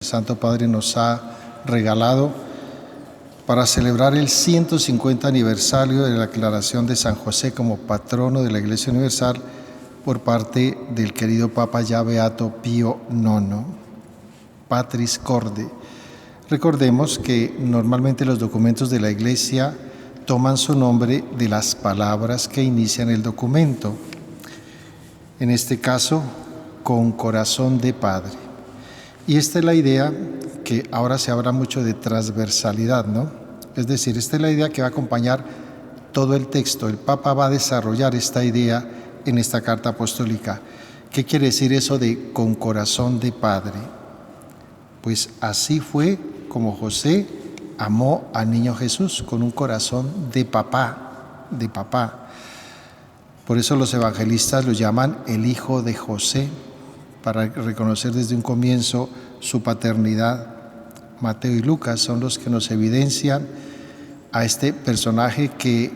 El Santo Padre nos ha regalado para celebrar el 150 aniversario de la declaración de San José como patrono de la Iglesia Universal por parte del querido Papa ya Beato Pío IX, Patris Corde. Recordemos que normalmente los documentos de la Iglesia toman su nombre de las palabras que inician el documento. En este caso, con corazón de Padre. Y esta es la idea que ahora se habla mucho de transversalidad, ¿no? Es decir, esta es la idea que va a acompañar todo el texto. El Papa va a desarrollar esta idea en esta carta apostólica. ¿Qué quiere decir eso de con corazón de Padre? Pues así fue como José amó al niño Jesús, con un corazón de papá, de papá. Por eso los evangelistas lo llaman el hijo de José, para reconocer desde un comienzo su paternidad. Mateo y Lucas son los que nos evidencian a este personaje que,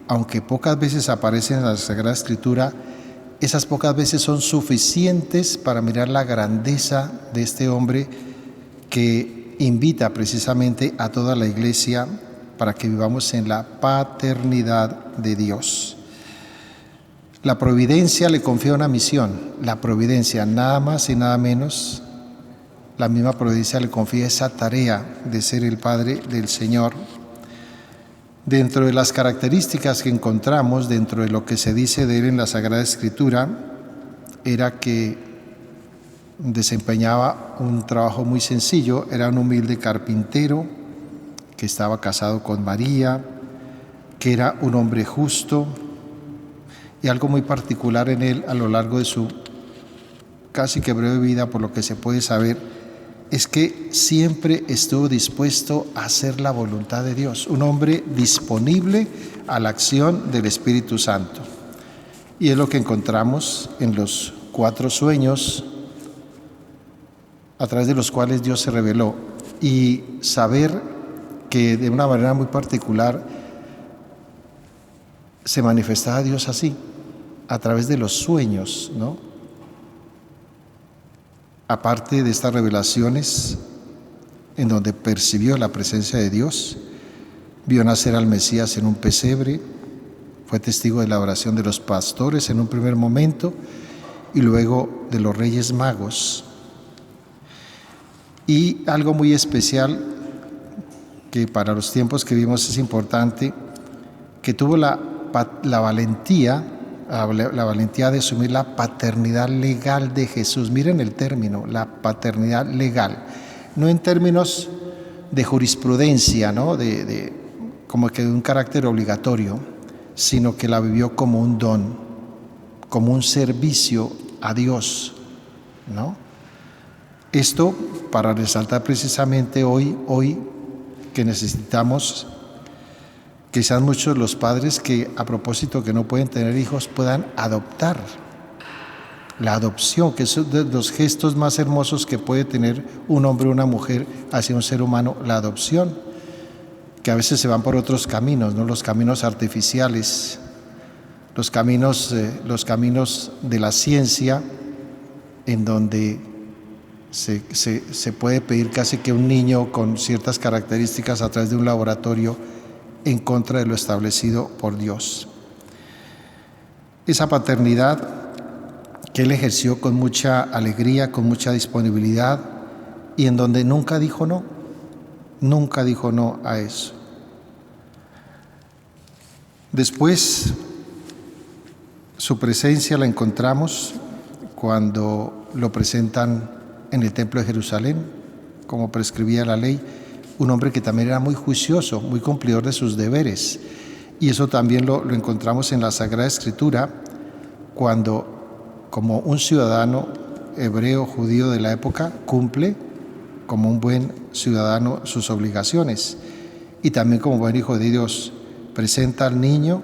aunque pocas veces aparece en la Sagrada Escritura, esas pocas veces son suficientes para mirar la grandeza de este hombre que invita precisamente a toda la Iglesia para que vivamos en la paternidad de Dios. La providencia le confía una misión. La providencia, nada más y nada menos, la misma providencia le confía esa tarea de ser el Padre del Señor. Dentro de las características que encontramos, dentro de lo que se dice de él en la Sagrada Escritura, era que desempeñaba un trabajo muy sencillo, era un humilde carpintero, que estaba casado con María, que era un hombre justo. Y algo muy particular en él a lo largo de su casi que breve vida, por lo que se puede saber, es que siempre estuvo dispuesto a hacer la voluntad de Dios, un hombre disponible a la acción del Espíritu Santo. Y es lo que encontramos en los 4 sueños a través de los cuales Dios se reveló, y saber que de una manera muy particular se manifestaba Dios así, a través de los sueños, ¿no? Aparte de estas revelaciones, en donde percibió la presencia de Dios, vio nacer al Mesías en un pesebre, fue testigo de la oración de los pastores en un primer momento y luego de los Reyes Magos. Y algo muy especial que para los tiempos que vivimos es importante, que tuvo la valentía de asumir la paternidad legal de Jesús. Miren el término, la paternidad legal, no en términos de jurisprudencia, ¿no? Como que de un carácter obligatorio, sino que la vivió como un don, como un servicio a Dios, ¿no? Esto para resaltar precisamente hoy que necesitamos. Quizás muchos de los padres que, a propósito que no pueden tener hijos, puedan adoptar. La adopción, que es uno de los gestos más hermosos que puede tener un hombre o una mujer hacia un ser humano, la adopción, que a veces se van por otros caminos, ¿no? Los caminos artificiales, los caminos de la ciencia, en donde se puede pedir casi que un niño con ciertas características a través de un laboratorio en contra de lo establecido por Dios. Esa paternidad que él ejerció con mucha alegría, con mucha disponibilidad, y en donde nunca dijo no a eso. Después, su presencia la encontramos cuando lo presentan en el Templo de Jerusalén, como prescribía la ley, un hombre que también era muy juicioso, muy cumplidor de sus deberes. Y eso también lo encontramos en la Sagrada Escritura, cuando, como un ciudadano hebreo, judío de la época, cumple como un buen ciudadano sus obligaciones. Y también como buen hijo de Dios, presenta al niño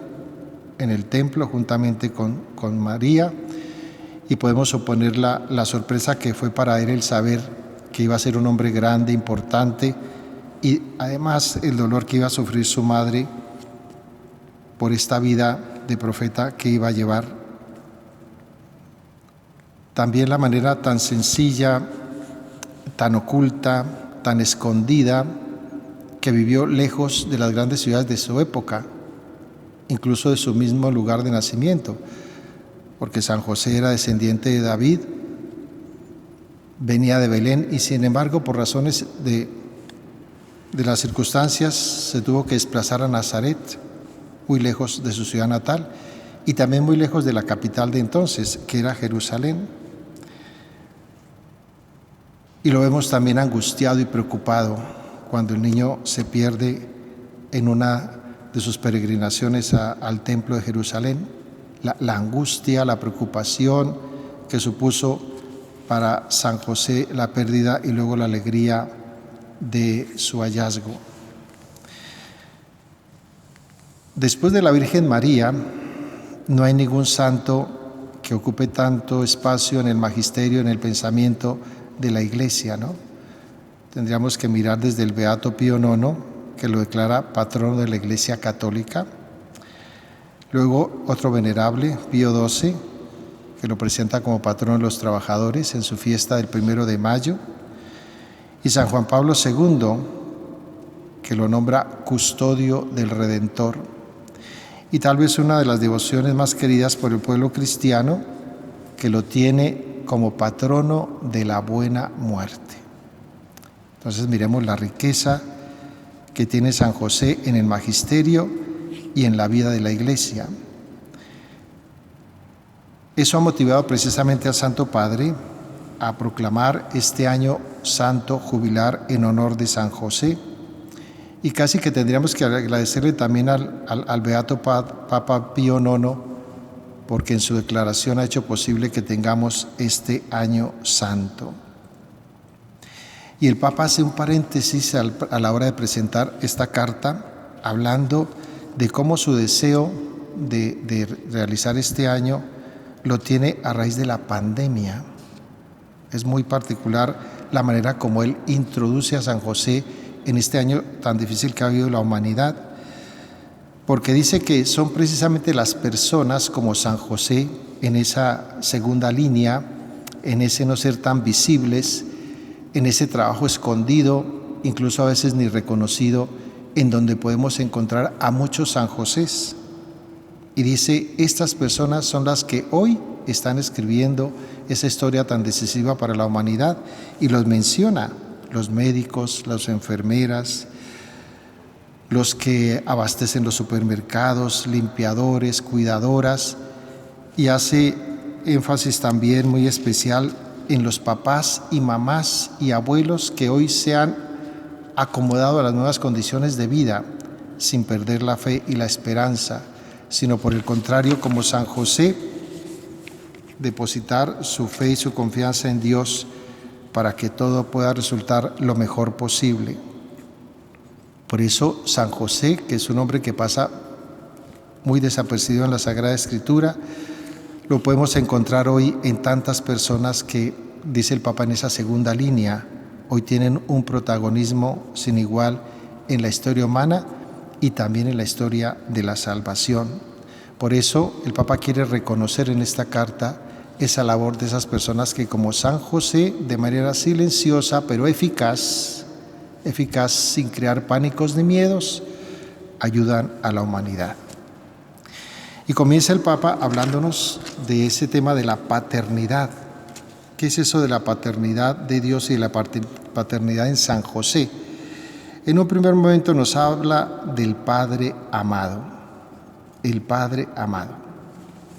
en el templo juntamente con María, y podemos suponer la sorpresa que fue para él el saber que iba a ser un hombre grande, importante, y además el dolor que iba a sufrir su madre por esta vida de profeta que iba a llevar. También la manera tan sencilla, tan oculta, tan escondida, que vivió lejos de las grandes ciudades de su época, incluso de su mismo lugar de nacimiento, porque San José era descendiente de David, venía de Belén y sin embargo por razones de las circunstancias se tuvo que desplazar a Nazaret, muy lejos de su ciudad natal y también muy lejos de la capital de entonces, que era Jerusalén. Y lo vemos también angustiado y preocupado cuando el niño se pierde en una de sus peregrinaciones al templo de Jerusalén. La angustia, la preocupación que supuso para San José la pérdida y luego la alegría de su hallazgo. Después de la Virgen María, no hay ningún santo que ocupe tanto espacio en el magisterio, en el pensamiento de la Iglesia, ¿no? Tendríamos que mirar desde el Beato Pío IX, que lo declara patrono de la Iglesia Católica. Luego otro venerable, Pío XII, que lo presenta como patrono de los trabajadores en su fiesta del 1 de mayo. Y San Juan Pablo II, que lo nombra custodio del Redentor. Y tal vez una de las devociones más queridas por el pueblo cristiano, que lo tiene como patrono de la buena muerte. Entonces miremos la riqueza que tiene San José en el magisterio y en la vida de la Iglesia. Eso ha motivado precisamente al Santo Padre a proclamar este año santo jubilar en honor de San José. Y casi que tendríamos que agradecerle también al Beato Papa Pío IX, porque en su declaración ha hecho posible que tengamos este año santo. Y el Papa hace un paréntesis a la hora de presentar esta carta, hablando de cómo su deseo de realizar este año lo tiene a raíz de la pandemia. Es muy particular la manera como él introduce a San José en este año tan difícil que ha habido la humanidad, porque dice que son precisamente las personas como San José, en esa segunda línea, en ese no ser tan visibles, en ese trabajo escondido, incluso a veces ni reconocido, en donde podemos encontrar a muchos San Josés. Y dice, estas personas son las que hoy están escribiendo esa historia tan decisiva para la humanidad, y los menciona: los médicos, las enfermeras, los que abastecen los supermercados, limpiadores, cuidadoras, y hace énfasis también muy especial en los papás y mamás y abuelos que hoy se han acomodado a las nuevas condiciones de vida sin perder la fe y la esperanza, sino por el contrario, como San José, depositar su fe y su confianza en Dios para que todo pueda resultar lo mejor posible. Por eso San José, que es un hombre que pasa muy desapercibido en la Sagrada Escritura, lo podemos encontrar hoy en tantas personas que, dice el Papa en esa segunda línea, hoy tienen un protagonismo sin igual en la historia humana y también en la historia de la salvación. Por eso el Papa quiere reconocer en esta carta esa labor de esas personas que, como San José, de manera silenciosa pero eficaz sin crear pánicos ni miedos, ayudan a la humanidad. Y comienza el Papa hablándonos de ese tema de la paternidad. ¿Qué es eso de la paternidad de Dios y de la paternidad en San José? En un primer momento nos habla del Padre amado, el Padre amado.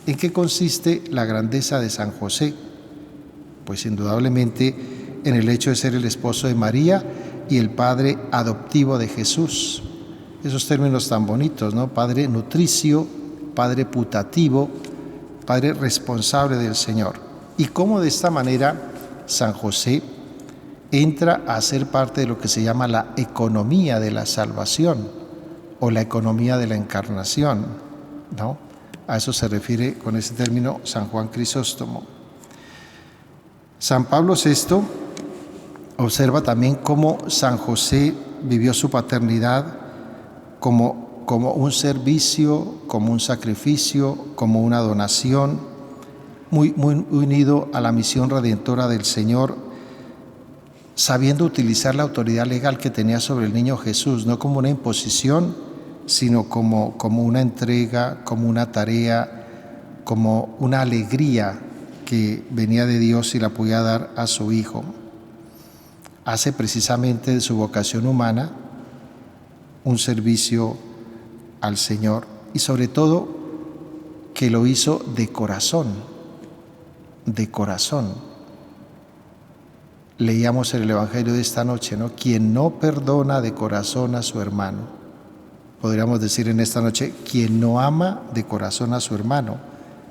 ¿En qué consiste la grandeza de San José? Pues indudablemente en el hecho de ser el esposo de María y el padre adoptivo de Jesús. Esos términos tan bonitos, ¿no? Padre nutricio, Padre putativo, Padre responsable del Señor. Y cómo de esta manera San José entra a ser parte de lo que se llama la economía de la salvación o la economía de la encarnación, ¿no? A eso se refiere con ese término San Juan Crisóstomo. San Pablo VI observa también cómo San José vivió su paternidad como un servicio, como un sacrificio, como una donación, muy unido a la misión redentora del Señor, sabiendo utilizar la autoridad legal que tenía sobre el niño Jesús, no como una imposición, sino como una entrega, como una tarea, como una alegría que venía de Dios y la podía dar a su Hijo. Hace precisamente de su vocación humana un servicio al Señor y sobre todo que lo hizo de corazón, de corazón. Leíamos en el Evangelio de esta noche, ¿no? Quien no perdona de corazón a su hermano. Podríamos decir en esta noche, quien no ama de corazón a su hermano.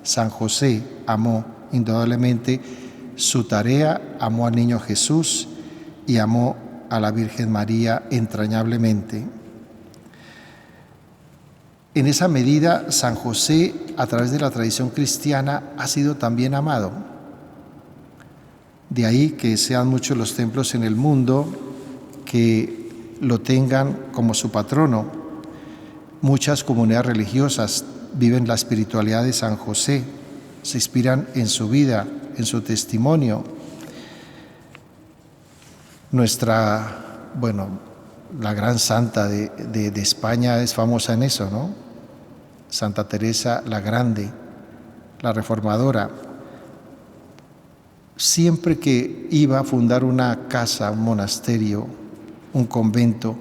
San José amó indudablemente su tarea, amó al niño Jesús y amó a la Virgen María entrañablemente. En esa medida, San José, a través de la tradición cristiana, ha sido también amado. De ahí que sean muchos los templos en el mundo que lo tengan como su patrono. Muchas comunidades religiosas viven la espiritualidad de San José, se inspiran en su vida, en su testimonio. La gran santa de España es famosa en eso, ¿no? Santa Teresa la Grande, la reformadora. Siempre que iba a fundar una casa, un monasterio, un convento,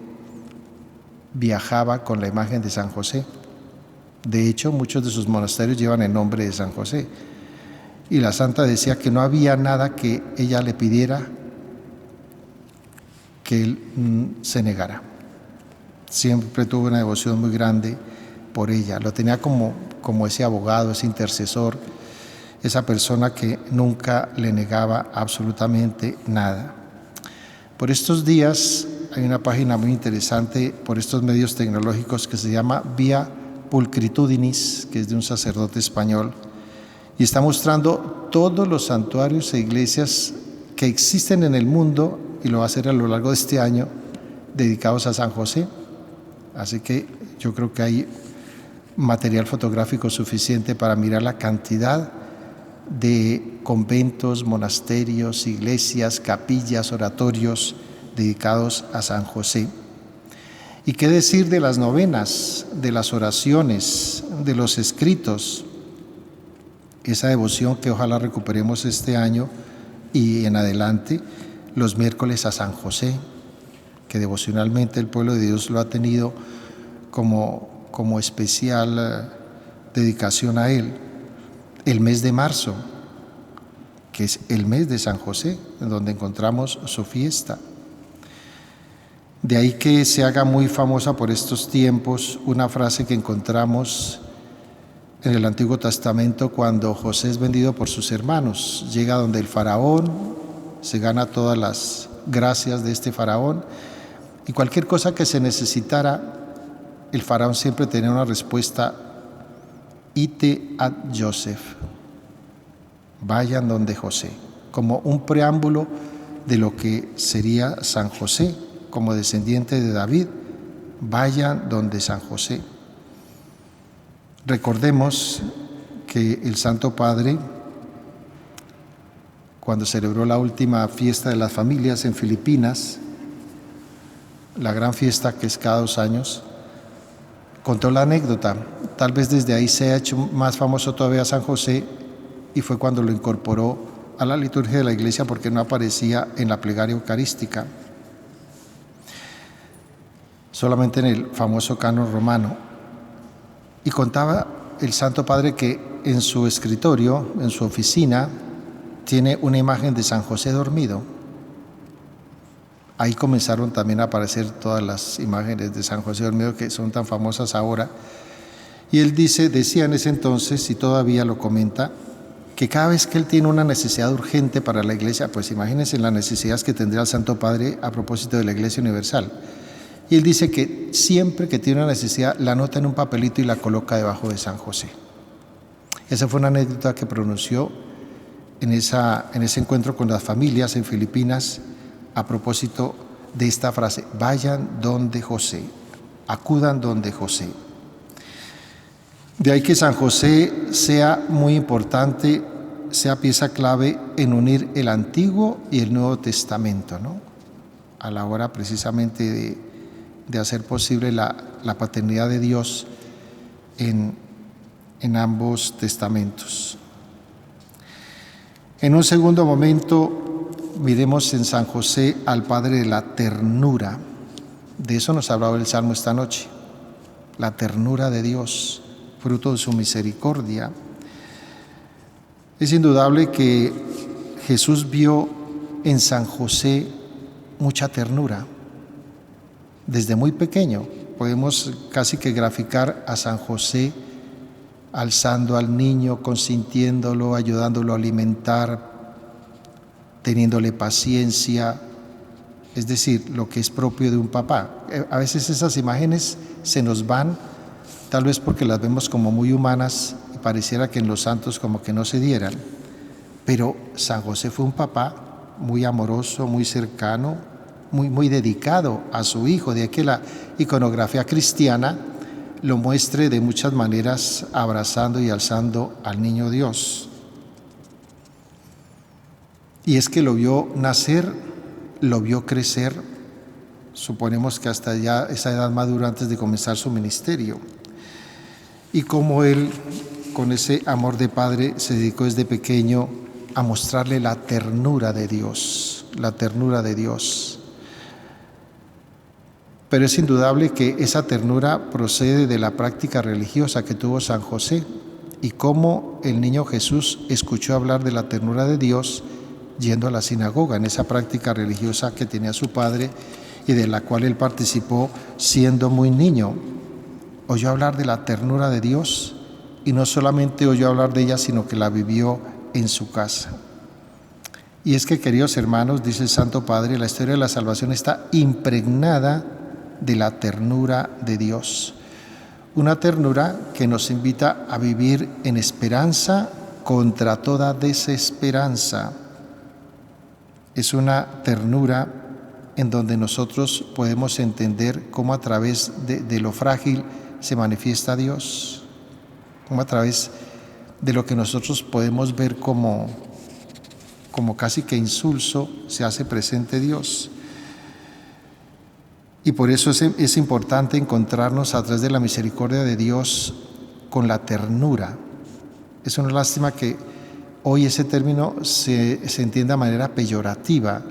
viajaba con la imagen de San José. De hecho, muchos de sus monasterios llevan el nombre de San José. Y la santa decía que no había nada que ella le pidiera que él se negara. Siempre tuvo una devoción muy grande por ella. Lo tenía como ese abogado, ese intercesor, esa persona que nunca le negaba absolutamente nada. Por estos días hay una página muy interesante por estos medios tecnológicos que se llama Via Pulcritudinis, que es de un sacerdote español, y está mostrando todos los santuarios e iglesias que existen en el mundo, y lo va a hacer a lo largo de este año, dedicados a San José. Así que yo creo que hay material fotográfico suficiente para mirar la cantidad de conventos, monasterios, iglesias, capillas, oratorios dedicados a San José. ¿Y qué decir de las novenas, de las oraciones, de los escritos? Esa devoción que ojalá recuperemos este año y en adelante, los miércoles a San José, que devocionalmente el pueblo de Dios lo ha tenido como especial dedicación a él. El mes de marzo, que es el mes de San José, en donde encontramos su fiesta. De ahí que se haga muy famosa por estos tiempos una frase que encontramos en el Antiguo Testamento cuando José es vendido por sus hermanos. Llega donde el faraón, se gana todas las gracias de este faraón y cualquier cosa que se necesitara, el faraón siempre tenía una respuesta: ite ad Joseph, vayan donde José, como un preámbulo de lo que sería San José, como descendiente de David, vayan donde San José. Recordemos que el Santo Padre, cuando celebró la última fiesta de las familias en Filipinas, la gran fiesta que es cada 2 años, contó la anécdota. Tal vez desde ahí se ha hecho más famoso todavía San José, y fue cuando lo incorporó a la liturgia de la iglesia porque no aparecía en la plegaria eucarística, solamente en el famoso canon romano. Y contaba el Santo Padre que en su escritorio, en su oficina, tiene una imagen de San José dormido. Ahí comenzaron también a aparecer todas las imágenes de San José dormido que son tan famosas ahora. Y él decía en ese entonces, y todavía lo comenta, que cada vez que él tiene una necesidad urgente para la iglesia, pues imagínense las necesidades que tendría el Santo Padre a propósito de la Iglesia Universal. Y él dice que siempre que tiene una necesidad, la anota en un papelito y la coloca debajo de San José. Esa fue una anécdota que pronunció en ese encuentro con las familias en Filipinas a propósito de esta frase: vayan donde José, acudan donde José. De ahí que San José sea muy importante, sea pieza clave en unir el Antiguo y el Nuevo Testamento, ¿no? a la hora precisamente de hacer posible la paternidad de Dios en ambos testamentos. En un segundo momento, miremos en San José al Padre de la ternura. De eso nos ha hablado el Salmo esta noche. La ternura de Dios, fruto de su misericordia. Es indudable que Jesús vio en San José mucha ternura. Desde muy pequeño podemos casi que graficar a San José alzando al niño, consintiéndolo, ayudándolo a alimentar, teniéndole paciencia, es decir, lo que es propio de un papá. A veces esas imágenes se nos van, tal vez porque las vemos como muy humanas y pareciera que en los santos como que no se dieran, pero San José fue un papá muy amoroso, muy cercano, muy dedicado a su hijo, de que la iconografía cristiana lo muestre de muchas maneras abrazando y alzando al niño Dios. Y es que lo vio nacer, lo vio crecer, suponemos que hasta ya esa edad madura antes de comenzar su ministerio. Y como él, con ese amor de padre, se dedicó desde pequeño a mostrarle la ternura de Dios, la ternura de Dios. Pero es indudable que esa ternura procede de la práctica religiosa que tuvo San José y cómo el niño Jesús escuchó hablar de la ternura de Dios yendo a la sinagoga, en esa práctica religiosa que tenía su padre y de la cual él participó siendo muy niño. Oyó hablar de la ternura de Dios y no solamente oyó hablar de ella, sino que la vivió en su casa. Y es que, queridos hermanos, dice el Santo Padre, la historia de la salvación está impregnada de la ternura de Dios. Una ternura que nos invita a vivir en esperanza contra toda desesperanza. Es una ternura en donde nosotros podemos entender cómo a través de lo frágil se manifiesta Dios, cómo a través de lo que nosotros podemos ver como casi que insulso se hace presente Dios. Y por eso es importante encontrarnos a través de la misericordia de Dios con la ternura. Es una lástima que hoy ese término se entienda de manera peyorativa.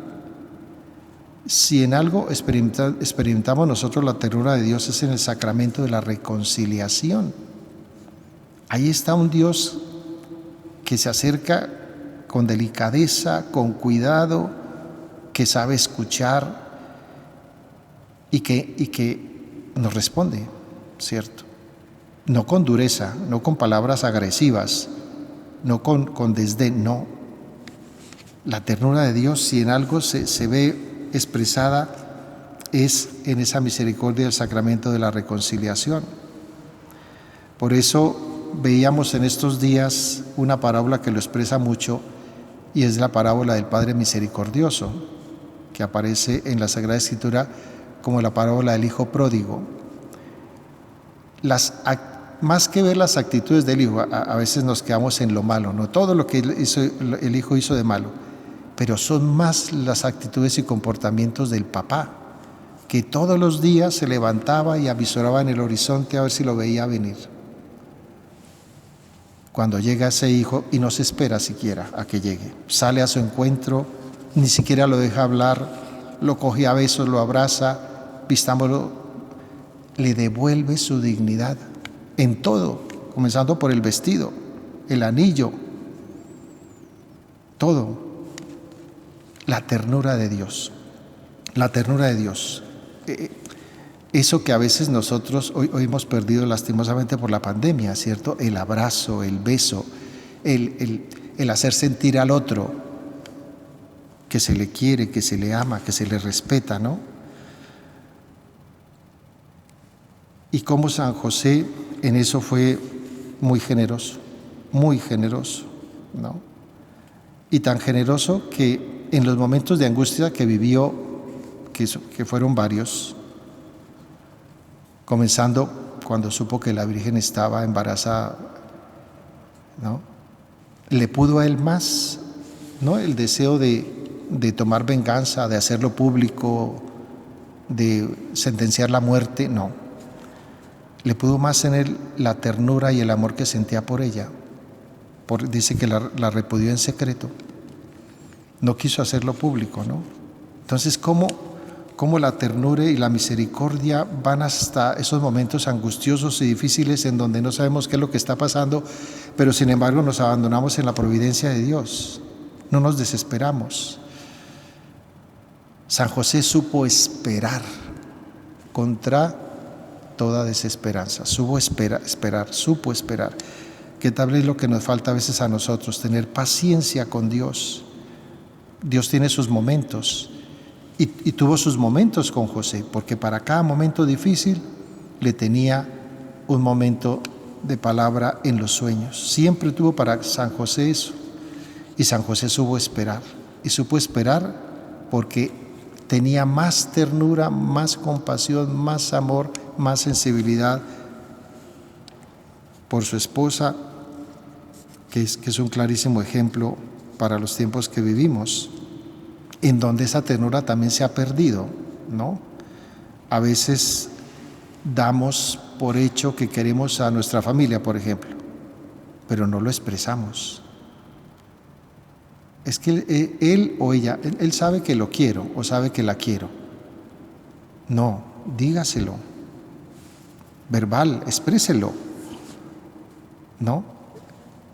Si en algo experimentamos nosotros la ternura de Dios es en el sacramento de la reconciliación. Ahí está un Dios que se acerca con delicadeza, con cuidado, que sabe escuchar y que nos responde, ¿cierto? No con dureza, no con palabras agresivas, no con desdén, no. La ternura de Dios, si en algo se ve expresada, es en esa misericordia del sacramento de la reconciliación. Por eso veíamos en estos días una parábola que lo expresa mucho, y es la parábola del Padre Misericordioso, que aparece en la Sagrada Escritura como la parábola del Hijo Pródigo. Más que ver las actitudes del Hijo, a veces nos quedamos en lo malo, no todo lo que el Hijo hizo de malo, pero son más las actitudes y comportamientos del papá, que todos los días se levantaba y avisoraba en el horizonte a ver si lo veía venir. Cuando llega ese hijo y no se espera siquiera a que llegue, sale a su encuentro, ni siquiera lo deja hablar, lo coge a besos, lo abraza, vistámoslo, le devuelve su dignidad en todo, comenzando por el vestido, el anillo, todo. La ternura de Dios, la ternura de Dios. Eso que a veces nosotros hoy hemos perdido lastimosamente por la pandemia, ¿cierto? El abrazo, el beso, el hacer sentir al otro que se le quiere, que se le ama, que se le respeta, ¿no? Y cómo San José en eso fue muy generoso, ¿no? Y tan generoso que en los momentos de angustia que vivió, que fueron varios, comenzando cuando supo que la Virgen estaba embarazada, ¿no? Le pudo a él más, ¿no? El deseo de tomar venganza, de hacerlo público, de sentenciar la muerte, no. Le pudo más en él la ternura y el amor que sentía por ella. Dice que la repudió en secreto. No quiso hacerlo público, ¿no? Entonces, ¿cómo la ternura y la misericordia van hasta esos momentos angustiosos y difíciles en donde no sabemos qué es lo que está pasando, pero sin embargo nos abandonamos en la providencia de Dios? No nos desesperamos. San José supo esperar contra toda desesperanza. Supo esperar. Que tal vez lo que nos falta a veces a nosotros, tener paciencia con Dios. Dios tiene sus momentos y tuvo sus momentos con José, porque para cada momento difícil le tenía un momento de palabra en los sueños. Siempre tuvo para San José eso. Y San José supo esperar. Y supo esperar porque tenía más ternura, más compasión, más amor, más sensibilidad por su esposa, que es un clarísimo ejemplo para los tiempos que vivimos, en donde esa ternura también se ha perdido, ¿no? A veces damos por hecho que queremos a nuestra familia, por ejemplo, pero no lo expresamos. Es que él o ella, él sabe que lo quiero o sabe que la quiero. No, dígaselo. Verbal, expréselo. ¿No?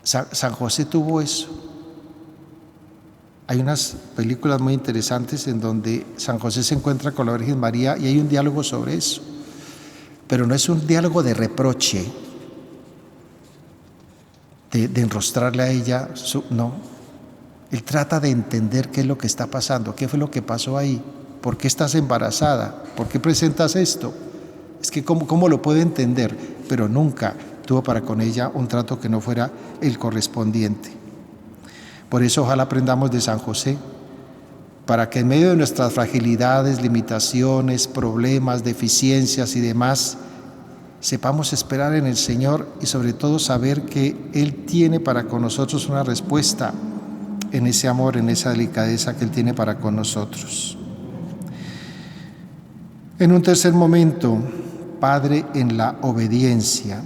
San José tuvo eso. Hay unas películas muy interesantes en donde San José se encuentra con la Virgen María y hay un diálogo sobre eso. Pero no es un diálogo de reproche, de enrostrarle a ella, no. Él trata de entender qué es lo que está pasando, qué fue lo que pasó ahí, por qué estás embarazada, por qué presentas esto. Es que ¿cómo lo puede entender? Pero nunca tuvo para con ella un trato que no fuera el correspondiente. Por eso ojalá aprendamos de San José, para que en medio de nuestras fragilidades, limitaciones, problemas, deficiencias y demás, sepamos esperar en el Señor y sobre todo saber que Él tiene para con nosotros una respuesta en ese amor, en esa delicadeza que Él tiene para con nosotros. En un tercer momento, Padre en la obediencia.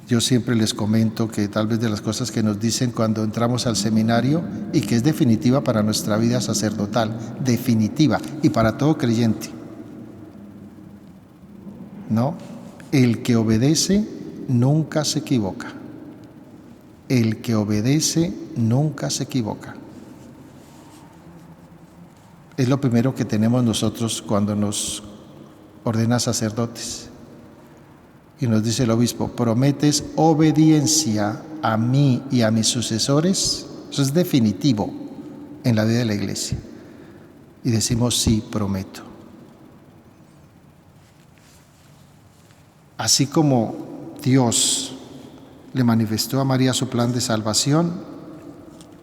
Yo siempre les comento que tal vez de las cosas que nos dicen cuando entramos al seminario y que es definitiva para nuestra vida sacerdotal, definitiva y para todo creyente, ¿no? El que obedece nunca se equivoca. El que obedece nunca se equivoca. Es lo primero que tenemos nosotros cuando nos ordena sacerdotes. Y nos dice el obispo, ¿prometes obediencia a mí y a mis sucesores? Eso es definitivo en la vida de la Iglesia. Y decimos, sí, prometo. Así como Dios le manifestó a María su plan de salvación,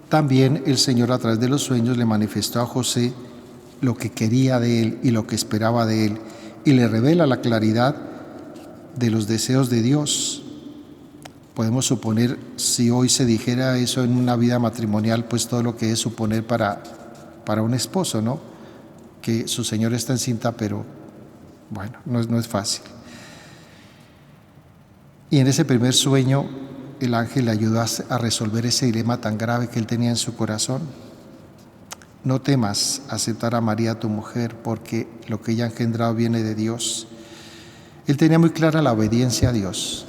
también el Señor a través de los sueños le manifestó a José lo que quería de él y lo que esperaba de él, y le revela la claridad de los deseos de Dios. Podemos suponer, si hoy se dijera eso en una vida matrimonial, pues todo lo que es suponer para un esposo, ¿no? Que su señor está encinta, pero bueno, no es fácil. Y en ese primer sueño, el ángel le ayudó a resolver ese dilema tan grave que él tenía en su corazón. No temas aceptar a María tu mujer, porque lo que ella ha engendrado viene de Dios. Él tenía muy clara la obediencia a Dios.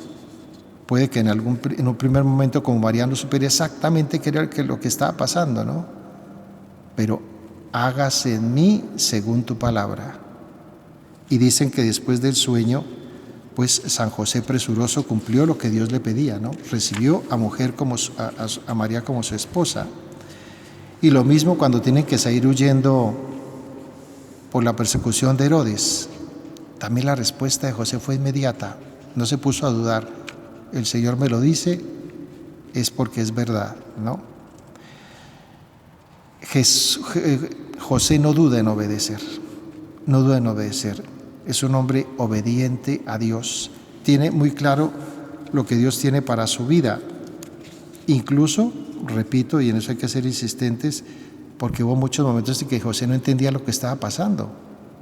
Puede que en un primer momento, como María, no supiera exactamente qué era lo que estaba pasando, ¿no? Pero hágase en mí según tu palabra. Y dicen que después del sueño, pues San José presuroso cumplió lo que Dios le pedía, ¿no? Recibió a María como su esposa. Y lo mismo cuando tienen que salir huyendo por la persecución de Herodes. También la respuesta de José fue inmediata, no se puso a dudar. El Señor me lo dice, es porque es verdad, ¿no? José no duda en obedecer, no duda en obedecer. Es un hombre obediente a Dios. Tiene muy claro lo que Dios tiene para su vida. Incluso, repito, y en eso hay que ser insistentes, porque hubo muchos momentos en que José no entendía lo que estaba pasando,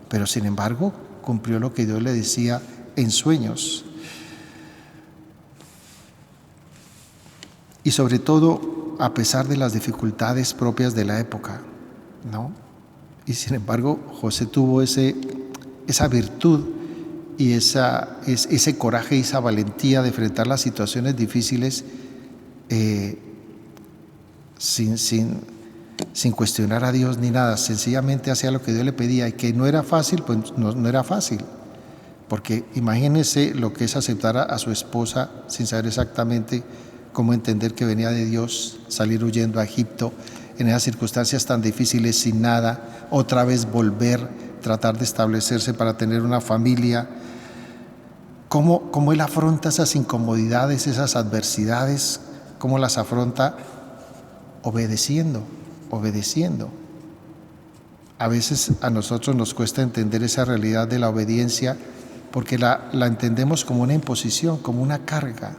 pero sin embargo cumplió lo que Dios le decía en sueños. Y sobre todo, a pesar de las dificultades propias de la época, ¿no? Y sin embargo, José tuvo esa virtud y ese coraje y esa valentía de enfrentar las situaciones difíciles sin cuestionar a Dios ni nada. Sencillamente hacía lo que Dios le pedía, y que no era fácil, pues no era fácil. Porque imagínense lo que es aceptar a su esposa sin saber exactamente cómo entender que venía de Dios, salir huyendo a Egipto en esas circunstancias tan difíciles, sin nada, otra vez volver, tratar de establecerse para tener una familia. ¿Cómo él afronta esas incomodidades, esas adversidades? ¿Cómo las afronta? Obedeciendo. A veces a nosotros nos cuesta entender esa realidad de la obediencia, porque la entendemos como una imposición, como una carga.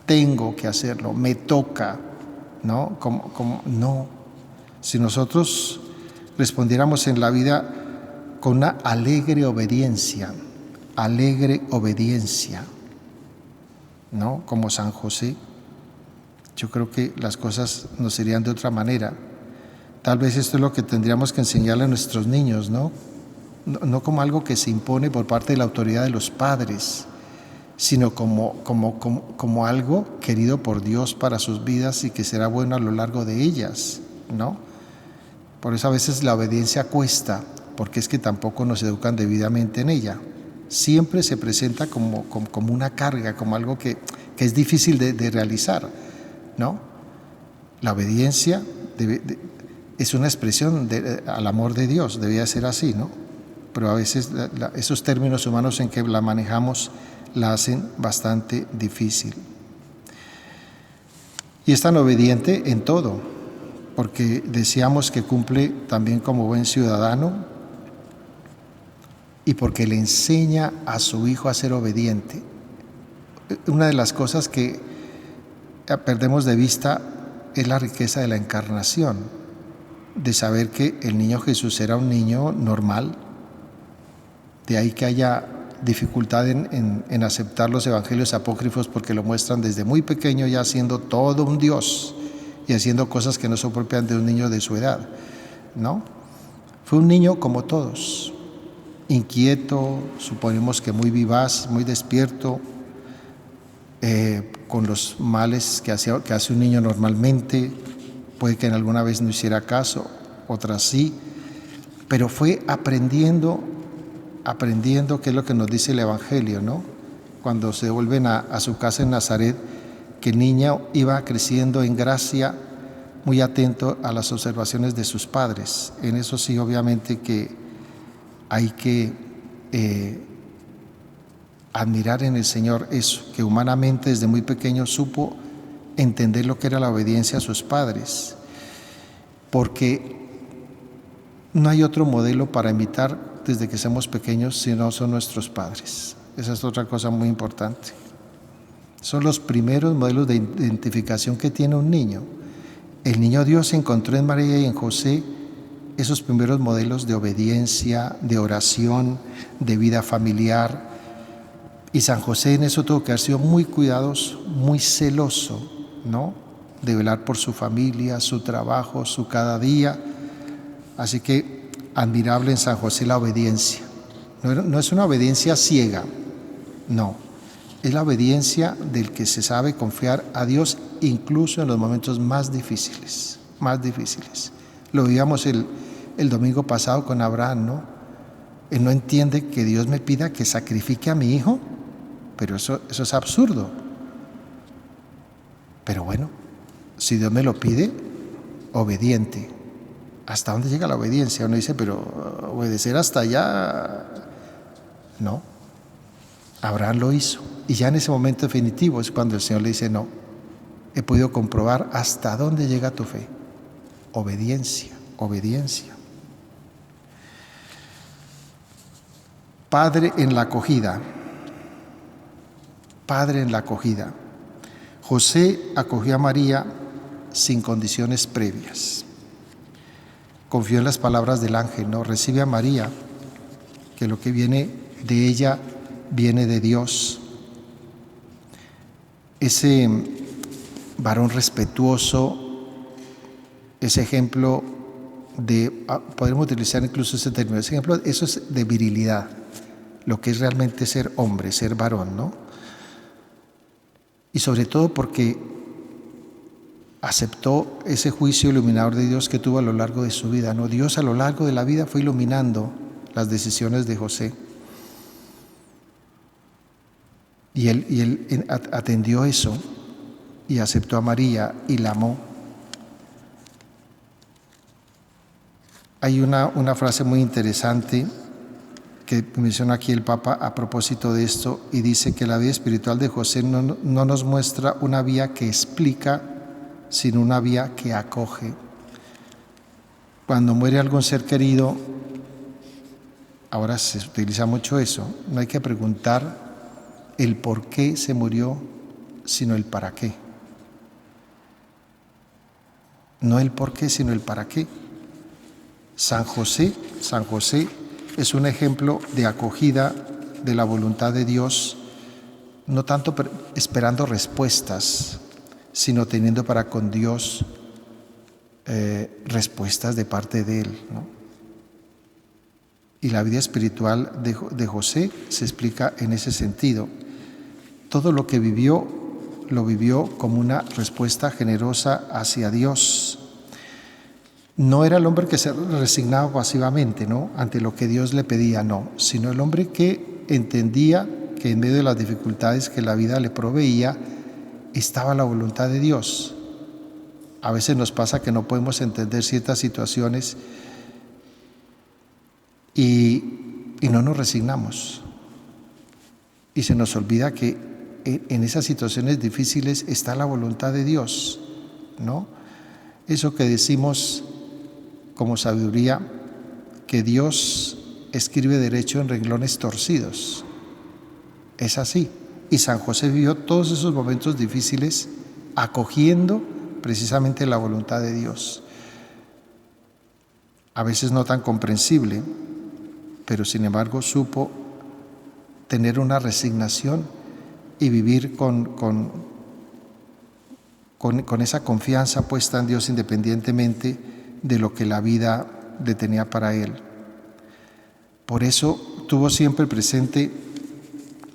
Tengo que hacerlo, me toca, ¿no? No. Si nosotros respondiéramos en la vida con una alegre obediencia, ¿no? Como San José, yo creo que las cosas nos irían de otra manera. Tal vez esto es lo que tendríamos que enseñarle a nuestros niños, ¿no? No como algo que se impone por parte de la autoridad de los padres, sino como algo querido por Dios para sus vidas y que será bueno a lo largo de ellas, ¿no? Por eso a veces la obediencia cuesta, porque es que tampoco nos educan debidamente en ella. Siempre se presenta como una carga, como algo que es difícil de realizar, ¿no? La obediencia es una expresión al amor de Dios, debía ser así, ¿no? Pero a veces esos términos humanos en que la manejamos la hacen bastante difícil. Y es tan obediente en todo, porque decíamos que cumple también como buen ciudadano y porque le enseña a su hijo a ser obediente. Una de las cosas que perdemos de vista es la riqueza de la encarnación, de saber que el niño Jesús era un niño normal, de ahí que haya dificultad en aceptar los evangelios apócrifos, porque lo muestran desde muy pequeño ya siendo todo un Dios y haciendo cosas que no son propias de un niño de su edad, ¿no? Fue un niño como todos, inquieto, suponemos que muy vivaz, muy despierto, con los males que hace un niño normalmente. Puede que en alguna vez no hiciera caso, otras sí, pero fue aprendiendo, que es lo que nos dice el Evangelio, ¿no? Cuando se vuelven a su casa en Nazaret, que el niño iba creciendo en gracia, muy atento a las observaciones de sus padres. En eso sí, obviamente que hay que admirar en el Señor eso, que humanamente desde muy pequeño supo entender lo que era la obediencia a sus padres, porque no hay otro modelo para imitar desde que somos pequeños si no son nuestros padres. Esa es otra cosa muy importante. Son los primeros modelos de identificación que tiene un niño. El niño Dios encontró en María y en José esos primeros modelos de obediencia, de oración, de vida familiar. Y San José en eso tuvo que haber sido muy cuidadoso, muy celoso, ¿no? De velar por su familia, su trabajo, su cada día. Así que admirable en San José la obediencia. No es una obediencia ciega, no. Es la obediencia del que se sabe confiar a Dios incluso en los momentos más difíciles. Lo veíamos el domingo pasado con Abraham, ¿no? Él no entiende que Dios me pida que sacrifique a mi hijo, pero eso es absurdo. Pero bueno, si Dios me lo pide, obediente. ¿Hasta dónde llega la obediencia? Uno dice, pero obedecer hasta allá, no. Abraham lo hizo. Y ya en ese momento definitivo es cuando el Señor le dice, no, he podido comprobar hasta dónde llega tu fe. Obediencia. Padre en la acogida. José acogió a María sin condiciones previas. confió en las palabras del ángel, ¿no? Recibe a María, que lo que viene de ella viene de Dios. Ese varón respetuoso, ese ejemplo podemos utilizar incluso ese término, ese ejemplo, eso es de virilidad, lo que es realmente ser hombre, ser varón, ¿no? Y sobre todo porque aceptó ese juicio iluminador de Dios que tuvo a lo largo de su vida, ¿no? Dios a lo largo de la vida fue iluminando las decisiones de José. Y él atendió eso y aceptó a María y la amó. Hay una frase muy interesante que menciona aquí el Papa a propósito de esto y dice que la vida espiritual de José no nos muestra una vía que explica, sino una vía que acoge. Cuando muere algún ser querido, ahora se utiliza mucho eso, no hay que preguntar el por qué se murió, sino el para qué. No el por qué, sino el para qué. San José es un ejemplo de acogida de la voluntad de Dios, no tanto esperando respuestas, sino teniendo para con Dios respuestas de parte de Él, ¿no? Y la vida espiritual de José se explica en ese sentido. Todo lo que vivió, lo vivió como una respuesta generosa hacia Dios. No era el hombre que se resignaba pasivamente, ¿no?, ante lo que Dios le pedía, no, sino el hombre que entendía que en medio de las dificultades que la vida le proveía, estaba la voluntad de Dios. A veces nos pasa que no podemos entender ciertas situaciones y no nos resignamos. Y se nos olvida que en esas situaciones difíciles está la voluntad de Dios, ¿no? Eso que decimos como sabiduría, que Dios escribe derecho en renglones torcidos. Es así. Y San José vivió todos esos momentos difíciles acogiendo precisamente la voluntad de Dios. A veces no tan comprensible, pero sin embargo supo tener una resignación y vivir con esa confianza puesta en Dios independientemente de lo que la vida le tenía para él. Por eso tuvo siempre presente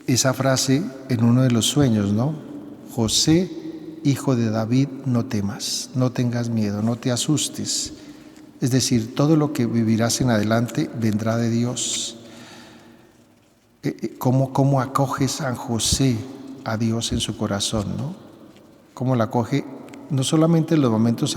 esa frase en uno de los sueños, ¿no? José, hijo de David, no temas, no tengas miedo, no te asustes. Es decir, todo lo que vivirás en adelante vendrá de Dios. ¿Cómo acoge San José a Dios en su corazón, ¿no? Cómo la acoge no solamente en los momentos